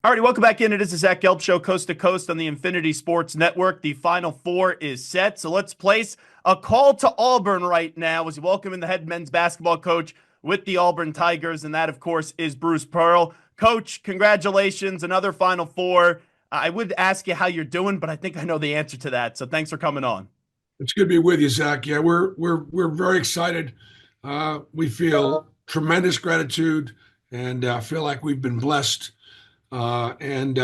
All righty, welcome back in. It is the Zach Gelb Show, coast to coast on the Infinity Sports Network. The Final Four is set, so let's place a call to Auburn right now as we welcome in the head men's basketball coach with the Auburn Tigers, and that, of course, is Bruce Pearl. Coach, congratulations, another Final Four. I would ask you how you're doing, but I think I know the answer to that, so thanks for coming on. It's good to be with you, Zach. Yeah, we're very excited. We feel tremendous gratitude and feel like we've been blessed. And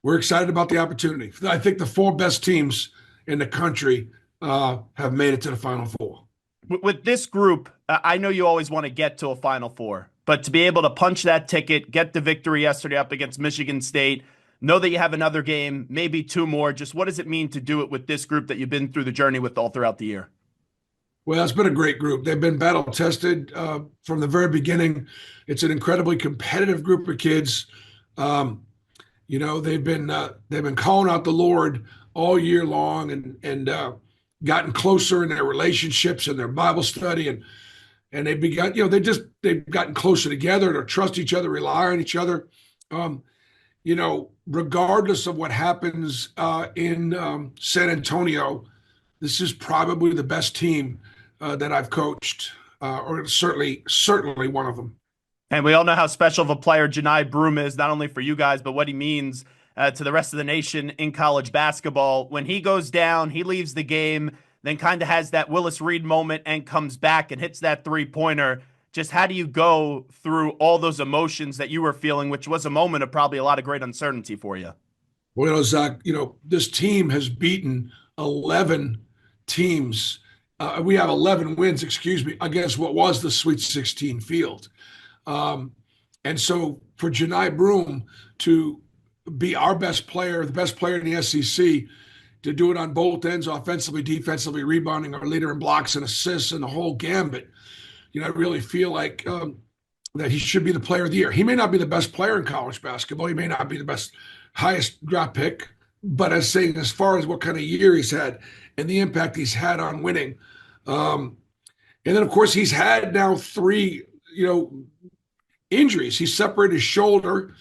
we're excited about the opportunity. I think the four best teams in the country have made it to the Final Four. With this group, I know you always want to get to a Final Four, but to be able to punch that ticket, get the victory yesterday up against Michigan State, know that you have another game, maybe two more. Just what does it mean to do it with this group that you've been through the journey with all throughout the year? Well, it's been a great group. They've been battle tested from the very beginning. It's an incredibly competitive group of kids. Um, they've been calling out the Lord all year long and gotten closer in their relationships and their Bible study and they've begun. They've gotten closer together to trust each other, rely on each other. Um, Regardless of what happens in San Antonio, this is probably the best team that I've coached, or certainly one of them. And we all know how special of a player Johni Broome is, not only for you guys, but what he means to the rest of the nation in college basketball. When he goes down, he leaves the game, then kind of has that Willis Reed moment and comes back and hits that three-pointer. Just how do you go through all those emotions that you were feeling, which was a moment of probably a lot of great uncertainty for you? Well, Zach, this team has beaten 11 teams. We have 11 wins, excuse me, against what was the Sweet 16 field. And so for Johni Broome to be our best player, the best player in the SEC, to do it on both ends, offensively, defensively, rebounding, our leader in blocks and assists, and the whole gambit, I really feel like that he should be the player of the year. He may not be the best player in college basketball. He may not be the best, highest draft pick, but as far as what kind of year he's had and the impact he's had on winning. And then, of course, he's had now three, injuries. He separated his shoulder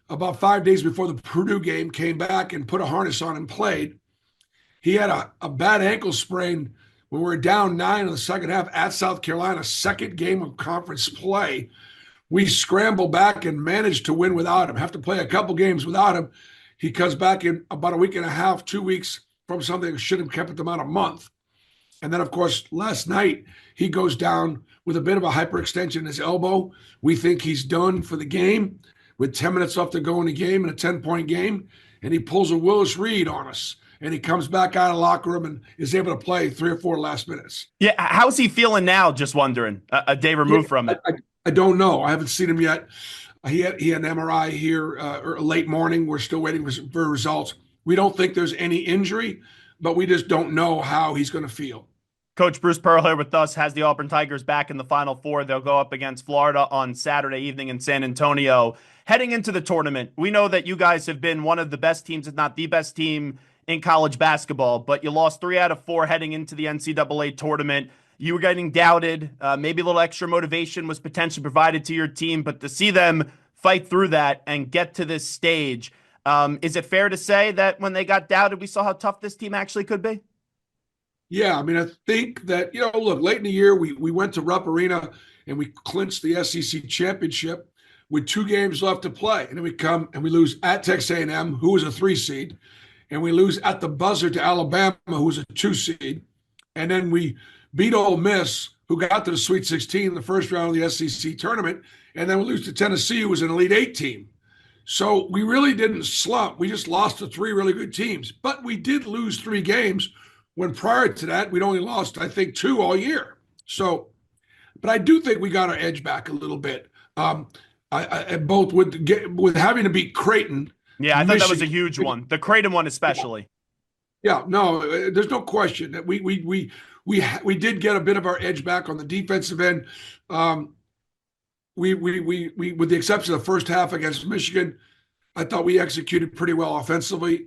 about 5 days before the Purdue game, came back and put a harness on and played. He had a bad ankle sprain when we were down 9 in the second half at South Carolina, second game of conference play. We scrambled back and managed to win without him, have to play a couple games without him. He comes back in about a week and a half, 2 weeks from something that should have kept him out a month. And then, of course, last night, he goes down with a bit of a hyperextension in his elbow. We think he's done for the game with 10 minutes left to go in the game, in a 10-point game. And he pulls a Willis Reed on us. And he comes back out of the locker room and is able to play 3 or 4 last minutes. Yeah, how's he feeling now? Just wondering, a day removed from it. I don't know. I haven't seen him yet. He had an MRI here late morning. We're still waiting for results. We don't think there's any injury, but we just don't know how he's going to feel. Coach Bruce Pearl here with us has the Auburn Tigers back in the Final Four. They'll go up against Florida on Saturday evening in San Antonio. Heading into the tournament, we know that you guys have been one of the best teams, if not the best team in college basketball, but you lost 3 out of 4 heading into the NCAA tournament. You were getting doubted. Maybe a little extra motivation was potentially provided to your team, but to see them fight through that and get to this stage, is it fair to say that when they got doubted, we saw how tough this team actually could be? Yeah, I mean, I think that, look, late in the year, we went to Rupp Arena and we clinched the SEC championship with 2 games left to play. And then we come and we lose at Texas A&M, who was a 3 seed, and we lose at the buzzer to Alabama, who was a 2 seed. And then we beat Ole Miss, who got to the Sweet 16 in the first round of the SEC tournament. And then we lose to Tennessee, who was an Elite 8 team. So we really didn't slump. We just lost to 3 really good teams. But we did lose 3 games when prior to that, we'd only lost, I think, 2 all year. So, but I do think we got our edge back a little bit. Both with having to beat Creighton. Yeah, I thought that was a huge one. The Creighton one especially. Yeah, no, there's no question that we did get a bit of our edge back on the defensive end. We with the exception of the first half against Michigan, I thought we executed pretty well offensively.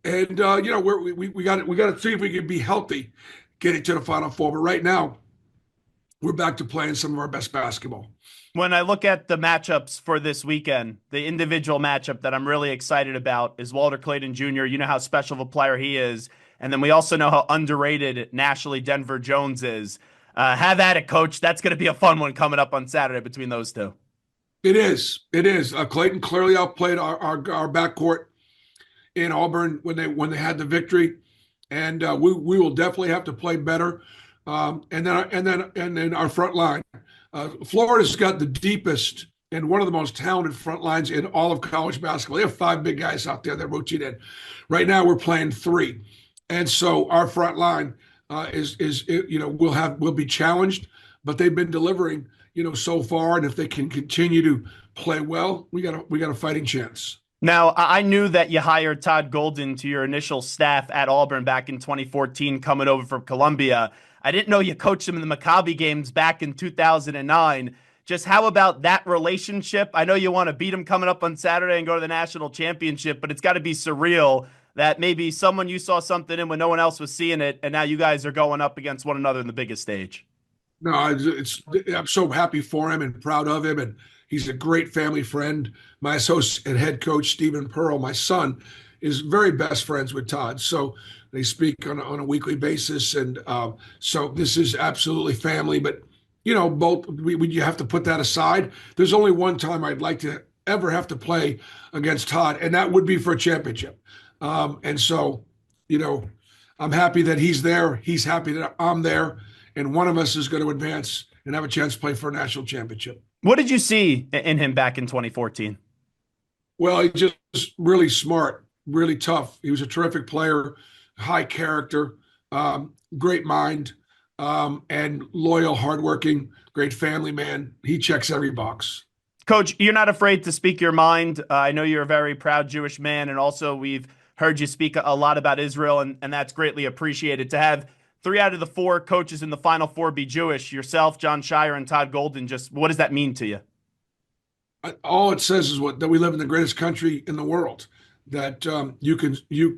And we got to see if we can be healthy getting to the Final Four. But right now, we're back to playing some of our best basketball. When I look at the matchups for this weekend, the individual matchup that I'm really excited about is Walter Clayton Jr. You know how special of a player he is. And then we also know how underrated nationally Denver Jones is. Have at it, coach. That's going to be a fun one coming up on Saturday between those two. It is. It is. Clayton clearly outplayed our backcourt in Auburn when they had the victory, and we will definitely have to play better. And then our front line. Florida's got the deepest and one of the most talented front lines in all of college basketball. They have 5 big guys out there that rotate in. Right now, we're playing 3, and so our front line will be challenged, but they've been delivering so far, and if they can continue to play well, we got a fighting chance. Now, I knew that you hired Todd Golden to your initial staff at Auburn back in 2014, coming over from Columbia. I didn't know you coached him in the Maccabi games back in 2009. Just how about that relationship? I know you want to beat him coming up on Saturday and go to the national championship, but it's got to be surreal that maybe someone you saw something in when no one else was seeing it, and now you guys are going up against one another in the biggest stage. No, I'm so happy for him and proud of him, and he's a great family friend. My associate and head coach, Stephen Pearl, my son, is very best friends with Todd. So they speak on a weekly basis. And so this is absolutely family. But, you have to put that aside. There's only one time I'd like to ever have to play against Todd, and that would be for a championship. And so, I'm happy that he's there. He's happy that I'm there. And one of us is going to advance and have a chance to play for a national championship. What did you see in him back in 2014? Well, he's just really smart, really tough. He was a terrific player, high character, great mind, and loyal, hardworking, great family man. He checks every box. Coach, you're not afraid to speak your mind. I know you're a very proud Jewish man, and also we've heard you speak a lot about Israel, and that's greatly appreciated. To have 3 out of the 4 coaches in the Final Four be Jewish, yourself, John Shire, and Todd Golden, just what does that mean to you? All it says is that we live in the greatest country in the world, that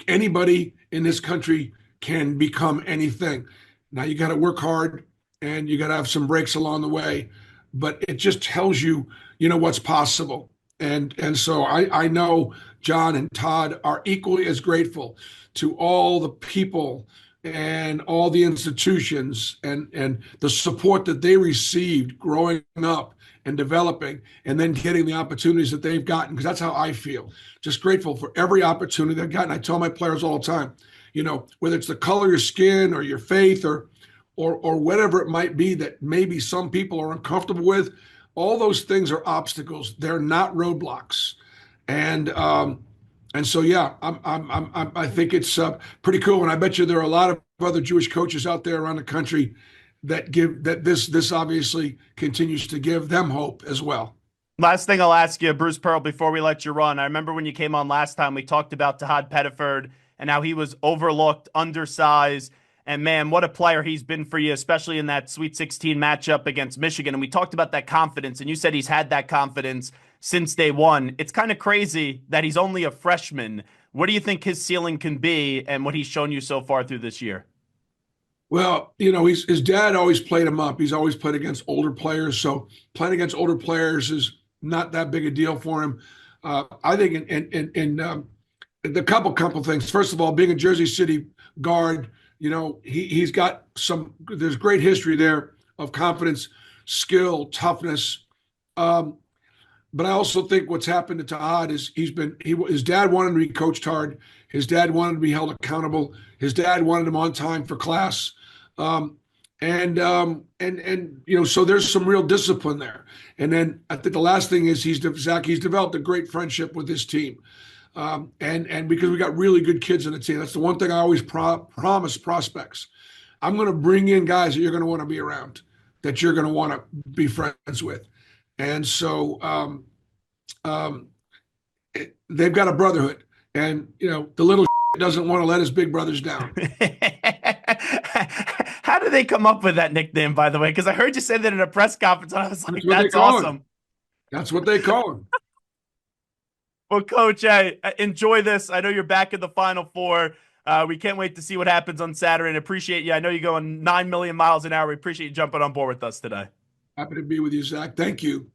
anybody in this country can become anything. Now you got to work hard and you got to have some breaks along the way, but it just tells you, what's possible. And so I know John and Todd are equally as grateful to all the people and all the institutions and the support that they received growing up and developing and then getting the opportunities that they've gotten, because that's how I feel. Just grateful for every opportunity they've gotten. I tell my players all the time, whether it's the color of your skin or your faith or whatever it might be that maybe some people are uncomfortable with, all those things are obstacles. They're not roadblocks. And so, yeah, I think it's pretty cool. And I bet you there are a lot of other Jewish coaches out there around the country that this obviously continues to give them hope as well. Last thing I'll ask you, Bruce Pearl, before we let you run. I remember when you came on last time, we talked about Tahad Pettiford and how he was overlooked, undersized. And man, what a player he's been for you, especially in that Sweet 16 matchup against Michigan. And we talked about that confidence, and you said he's had that confidence since day one. It's kind of crazy that he's only a freshman. What do you think his ceiling can be and what he's shown you so far through this year? Well, his dad always played him up. He's always played against older players. So playing against older players is not that big a deal for him. I think in the couple things. First of all, being a Jersey City guard, he's got there's great history there of confidence, skill, toughness. But I also think what's happened to Tahad is his dad wanted him to be coached hard. His dad wanted him to be held accountable. His dad wanted him on time for class. So there's some real discipline there. And then I think the last thing is he's developed a great friendship with his team. And because we got really good kids on the team, that's the one thing I always promise prospects. I'm going to bring in guys that you're going to want to be around, that you're going to want to be friends with. And so they've got a brotherhood, and the little doesn't want to let his big brothers down. How did they come up with that nickname, by the way? Because I heard you say that in a press conference, and I was like, that's awesome. That's what they call him. Well, Coach, enjoy this. I know you're back in the Final Four. We can't wait to see what happens on Saturday and appreciate you. I know you're going 9 million miles an hour. We appreciate you jumping on board with us today. Happy to be with you, Zach. Thank you.